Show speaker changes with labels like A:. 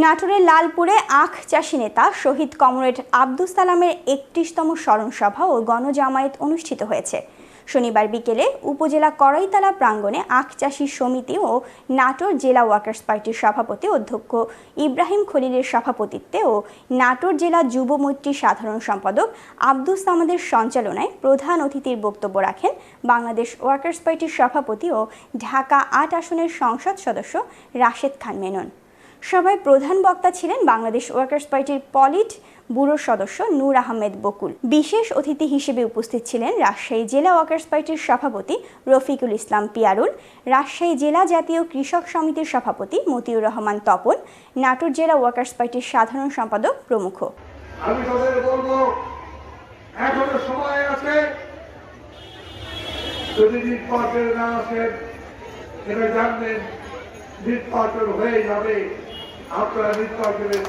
A: নাটোরের লালপুরে আখ চাষী নেতা শহীদ কমরেড আব্দুস সালামের ৩১তম স্মরণ সভা ও গণজামায়াত অনুষ্ঠিত হয়েছে। শনিবার বিকেলে উপজেলা কড়াইতলা প্রাঙ্গণে আখ চাষী সমিতি ও নাটোর জেলা ওয়ার্কার্স পার্টির সভাপতি অধ্যক্ষ ইব্রাহিম খলিলের সভাপতিত্বে ও নাটোর জেলা যুব মৈত্রী সাধারণ সম্পাদক আব্দুস সামাদের সঞ্চালনায় প্রধান অতিথির বক্তব্য রাখেন বাংলাদেশ ওয়ার্কার্স পার্টির সভাপতি ও ঢাকা ৮ আসনের সংসদ সদস্য রাশেদ খান মেনন। সভায় প্রধান বক্তা ছিলেন বাংলাদেশ ওয়ার্কার্স পার্টির পলিট ব্যুরোর সদস্য নূর আহমেদ বকুল। বিশেষ অতিথি হিসেবে উপস্থিত ছিলেন রাজশাহী জেলা ওয়ার্কার্স পার্টির সভাপতি রফিকুল ইসলাম পিয়ারুল, রাজশাহী জেলা জাতীয় কৃষক সমিতির সভাপতি মতিউর রহমান তপন, নাটোর জেলা ওয়ার্কার্স পার্টির সাধারণ সম্পাদক প্রমুখ।
B: আমি তাদের বলবো, এখনো সময় আছে, যদি নির্বাচন না আসেন এটা জানবেন নির্বাচন হয়ে যাবে, আপনারা নির্বাচনের